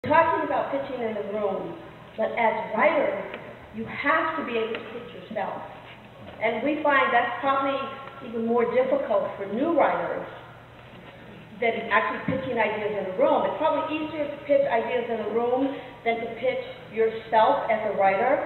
talking about pitching in the room, but as writers, you have to be able to pitch yourself. And we find that's probably even more difficult for new writers than actually pitching ideas in a room. It's probably easier to pitch ideas in a room than to pitch yourself as a writer.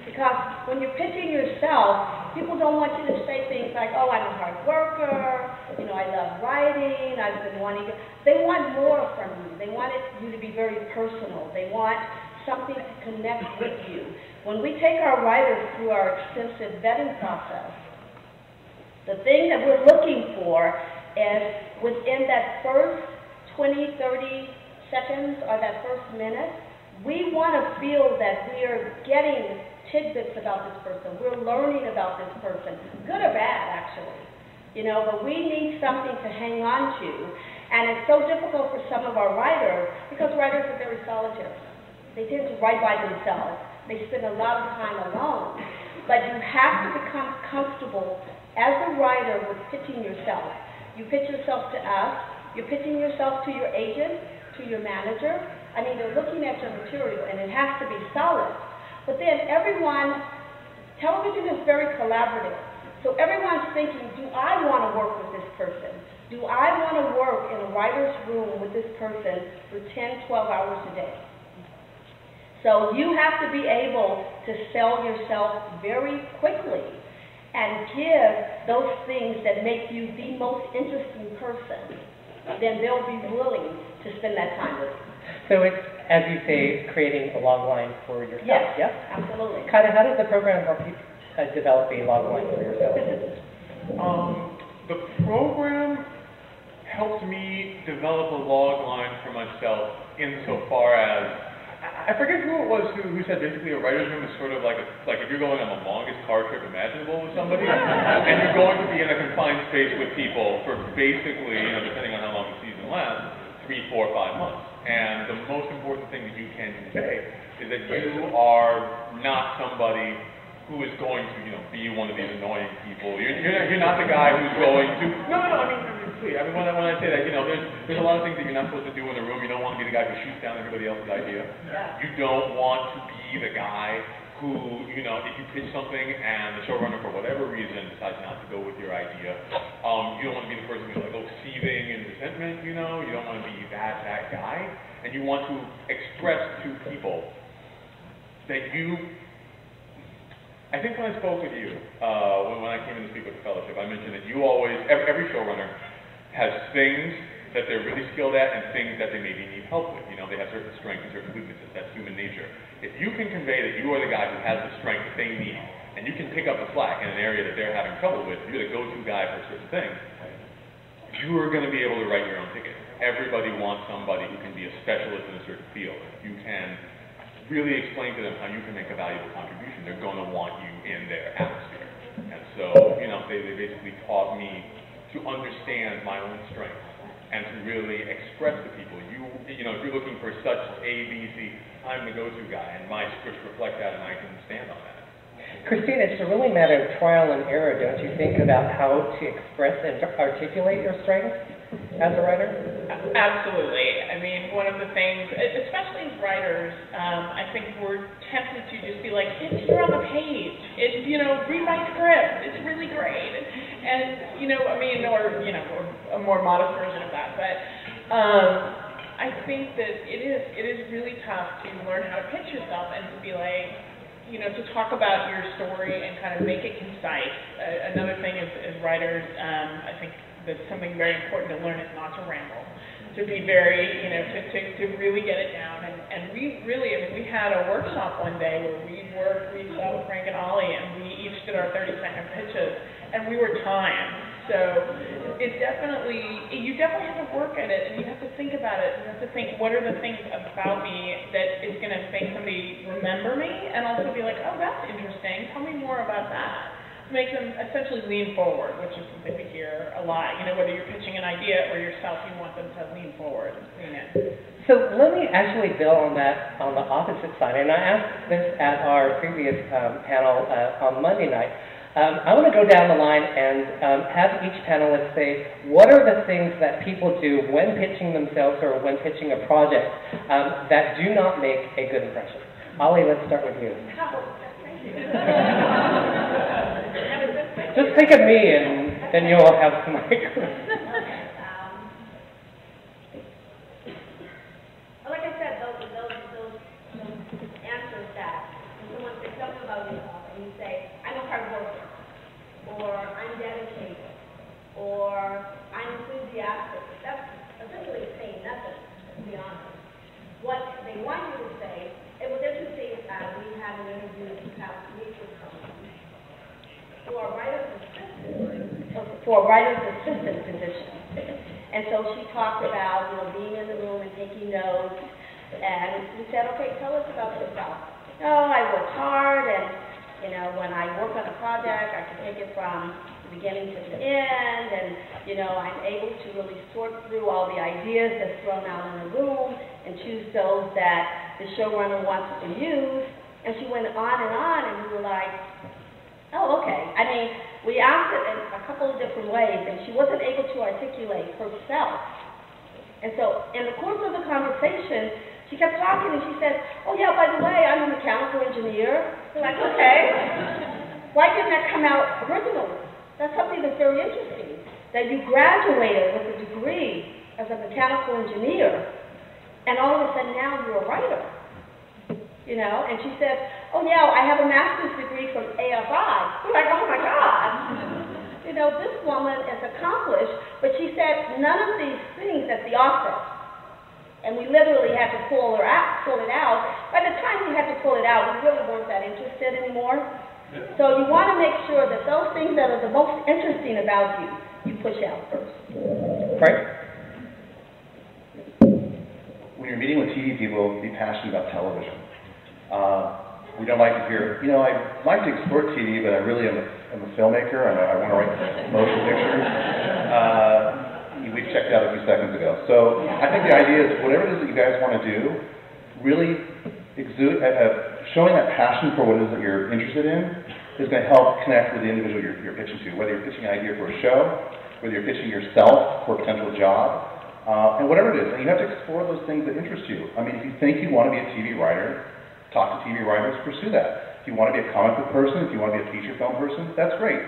Because when you're pitching yourself, people don't want you to say things like, oh, I'm a hard worker, you know, I love writing, I've been wanting to. They want more from you. They want you to be very personal. They want something to connect with you. When we take our writers through our extensive vetting process, the thing that we're looking for is within that first 20, 30 seconds or that first minute, we want to feel that we are getting tidbits about this person. We're learning about this person, good or bad, actually. You know, but we need something to hang on to. And it's so difficult for some of our writers because writers are very solitary. They tend to write by themselves. They spend a lot of time alone. But you have to become comfortable as a writer with pitching yourself. You pitch yourself to us. You're pitching yourself to your agent, to your manager. I mean, they're looking at your material, and it has to be solid. But then television is very collaborative. So everyone's thinking, do I want to work with this person? Do I want to work in a writer's room with this person for 10, 12 hours a day? So you have to be able to sell yourself very quickly and give those things that make you the most interesting person. Then they'll be willing to spend that time with you. So it's, as you say, creating a log line for yourself. Yes, yeah? Absolutely. Kaita, how does the program help you develop a log line for yourself? The program helped me develop a log line for myself insofar as, I forget who it was who said basically a writer's room is sort of like if you're going on the longest car trip imaginable with somebody, and you're going to be in a confined space with people for basically, you know, depending on how long the season lasts, 3, 4, 5 months. And the most important thing that you can convey is that you are not somebody who is going to, you know, be one of these annoying people. You're not the guy who's going to. No. I mean, please. I mean, when I say that, you know, there's a lot of things that you're not supposed to do in the room. You don't want to be the guy who shoots down everybody else's idea. Yeah. You don't want to be the guy who, you know, if you pitch something and the showrunner for whatever reason decides not to go with your idea, you don't want to be the person who's like, seething in resentment, you know. You don't want to be that guy. And you want to express to people that I think when I spoke with you, when I came in to speak with the fellowship, I mentioned that you always, every showrunner has things that they're really skilled at and things that they maybe need help with. You know, they have certain strengths and certain weaknesses. That's human nature. If you can convey that you are the guy who has the strength that they need, and you can pick up the slack in an area that they're having trouble with, you're the go-to guy for a certain thing, you are going to be able to write your own ticket. Everybody wants somebody who can be a specialist in a certain field. You can really explain to them how you can make a valuable contribution. They're going to want you in their atmosphere. And so, you know, they basically taught me to understand my own strengths and to really express to people, you know, if you're looking for such A, B, C, I'm the go-to guy, and my scripts reflect that, and I can stand on that. Kristine, it's a really matter of trial and error, don't you think, about how to express and articulate your strengths as a writer? Absolutely. I mean, one of the things, especially as writers, I think we're tempted to just be like, it's here on the page. It's, you know, read my script. It's really great. And, you know, I mean, or, you know, a more modest version of that. But I think that it is really tough to learn how to pitch yourself and to be like, you know, to talk about your story and kind of make it concise. Another thing as writers, I think that's something very important to learn is not to ramble. To be very, you know, to really get it down. And we really, I mean, we had a workshop one day where we sat with Frank and Ollie, and we each did our 30-second pitches, and we were timed. So you definitely have to work at it, and you have to think about it. You have to think, what are the things about me that is going to make somebody remember me, and also be like, oh, that's interesting. Tell me more about that. To make them essentially lean forward, which is something we hear a lot. You know, whether you're pitching an idea or yourself, you want them to lean forward and lean in. So let me actually build on that on the opposite side, and I asked this at our previous panel on Monday night. I want to go down the line and have each panelist say, what are the things that people do when pitching themselves or when pitching a project that do not make a good impression? Ollie, let's start with you. Just think of me, and then you'll have some ideas. Like I said, those answers that when someone says, tell me about yourself, and you say, I'm a hard worker, or I'm dedicated, or I'm enthusiastic. That's essentially saying nothing, to be honest. What they want you to say, it was interesting, we had an interview this past week with someone for a writer's assistant position. And so she talked about, being in the room and taking notes. And we said, okay, tell us about yourself. Oh, I worked hard, and, when I work on a project, I can take it from the beginning to the end, and, I'm able to really sort through all the ideas that's thrown out in the room and choose those that the showrunner wants to use. And she went on, and we were like, oh, okay. I mean, we asked it in a couple of different ways, and she wasn't able to articulate herself. And so in the course of the conversation, she kept talking, and she said, oh, yeah, by the way, I'm a mechanical engineer. We're like, okay. Why didn't that come out originally? That's something that's very interesting, that you graduated with a degree as a mechanical engineer, and all of a sudden now you're a writer. And she said, oh, yeah, I have a master's degree from AFI. We're like, oh, my God. This woman is accomplished, but she said none of these things at the offset. And we literally had to pull it out. By the time we had to pull it out, we really weren't that interested anymore. So you want to make sure that those things that are the most interesting about you, you push out first. Right. When you're meeting with TV people, be passionate about television. We don't like to hear, I like to explore TV, but I really am a filmmaker, and I want to write motion pictures. We checked out a few seconds ago. So I think the idea is whatever it is that you guys want to do, really exude, showing that passion for what it is that you're interested in is going to help connect with the individual you're pitching to, whether you're pitching an idea for a show, whether you're pitching yourself for a potential job, and whatever it is. And you have to explore those things that interest you. I mean, if you think you want to be a TV writer, talk to TV writers, pursue that. If you want to be a comic book person, if you want to be a feature film person, that's great.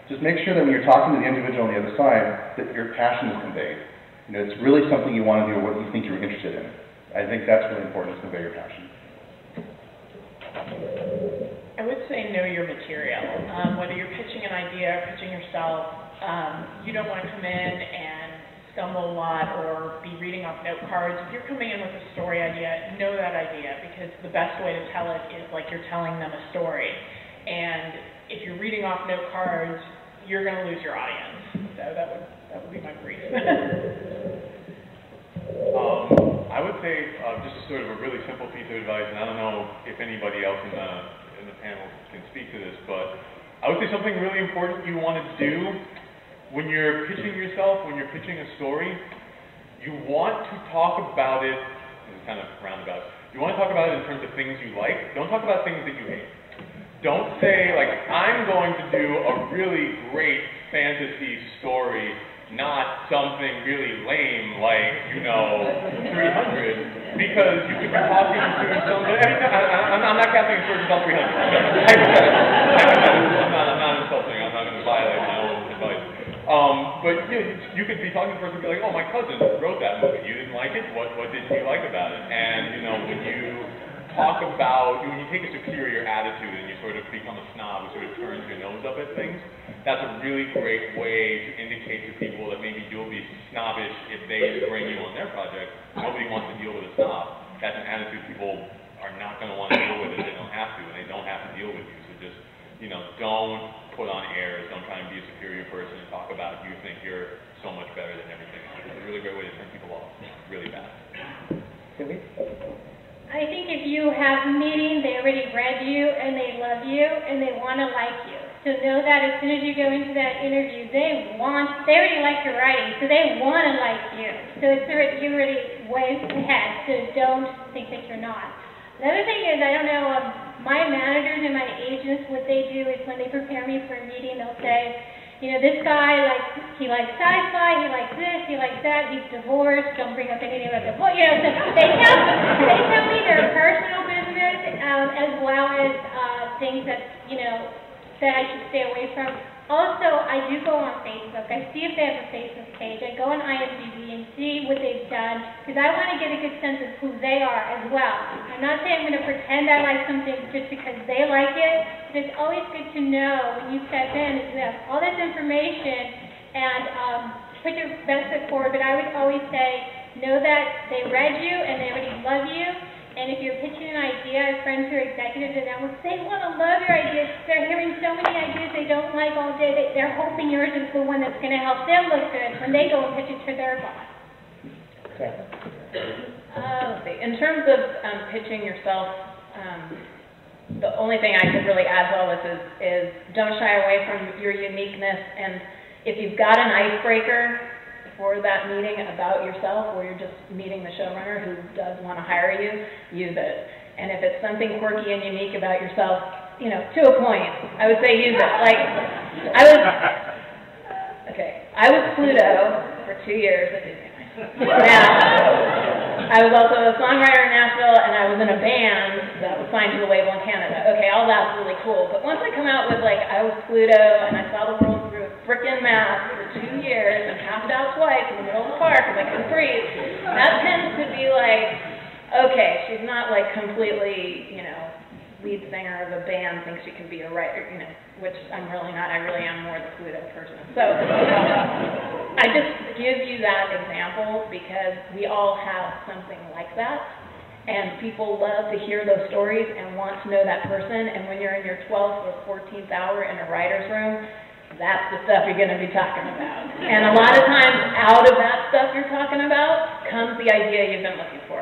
Just make sure that when you're talking to the individual on the other side, that your passion is conveyed. It's really something you want to do or what you think you're interested in. I think that's really important, to convey your passion. I would say know your material. Whether you're pitching an idea or pitching yourself, you don't want to come in and stumble a lot or be reading off note cards. If you're coming in with a story idea, know that idea, because the best way to tell it is like you're telling them a story. And if you're reading off note cards, you're going to lose your audience. So that would be my brief. I would say just sort of a really simple piece of advice, and I don't know if anybody else in the panel can speak to this, but I would say something really important you want to do when you're pitching yourself, when you're pitching a story, you want to talk about it, this is kind of roundabout, you want to talk about it in terms of things you like. Don't talk about things that you hate. Don't say, like, I'm going to do a really great fantasy story, not something really lame like, 300, because you could be talking to somebody. I'm not casting aspersions on 300. I'm not insulting. I'm not going to violate my own advice. But you could be talking to a person and be like, oh, my cousin wrote that movie. You didn't like it? What didn't you like about it? And, when you talk about, when you take a superior attitude and you sort of become a snob who sort of turns your nose up at things, that's a really great way to indicate to people that maybe you'll be snobbish if they bring you on their project. Nobody wants to deal with a snob. That's an attitude people are not going to want to deal with if they don't have to, and they don't have to deal with you. So just, don't put on airs. Don't try and be a superior person and talk about you think you're so much better than everything else. It's a really great way to turn people off really fast. Silvia? I think if you have a meeting, they already read you, and they love you, and they want to like you. So know that as soon as you go into that interview, they already like your writing, so they want to like you. So it's already, you already way ahead, so don't think that you're not. Another thing is, I don't know my managers and my agents, what they do is when they prepare me for a meeting, they'll say, you know, this guy, he likes sci-fi, he likes this, he likes that, he's divorced, don't bring up anything about divorce, you know, so they tell me their personal business, as well as things that, you know, that I should stay away from. Also, I do go on Facebook. I see if they have a Facebook page. I go on IMDb and see what they've done, because I want to get a good sense of who they are as well. I'm not saying I'm going to pretend I like something just because they like it, but it's always good to know when you step in is you have all this information and put your best foot forward. But I would always say, know that they read you and they already love you. And if you're pitching an idea, I have friends who are executives and they want to love your ideas. They're hearing so many ideas they don't like all day. They're hoping yours is the one that's going to help them look good when they go and pitch it to their boss. Let's see. In terms of pitching yourself, the only thing I could really add to all this is don't shy away from your uniqueness. And if you've got an icebreaker for that meeting about yourself, or you're just meeting the showrunner who does want to hire you, use it. And if it's something quirky and unique about yourself, you know, to a point, I would say use it. Like, I was Pluto for 2 years at Disneyland. Now, I was also a songwriter in Nashville, and I was in a band that was signed to the label in Canada. Okay, all that's really cool. But once I come out with, like, I was Pluto, and I saw the world through a frickin' map for 2 years, and passed out twice in the middle of the park because I couldn't breathe, that tends to be like, okay, she's not, like, completely, you know, lead singer of a band thinks she can be a writer, you know, which I'm really not. I really am more the Pluto person. So I just give you that example because we all have something like that, and people love to hear those stories and want to know that person. And when you're in your 12th or 14th hour in a writer's room, that's the stuff you're going to be talking about. And a lot of times out of that stuff you're talking about comes the idea you've been looking for.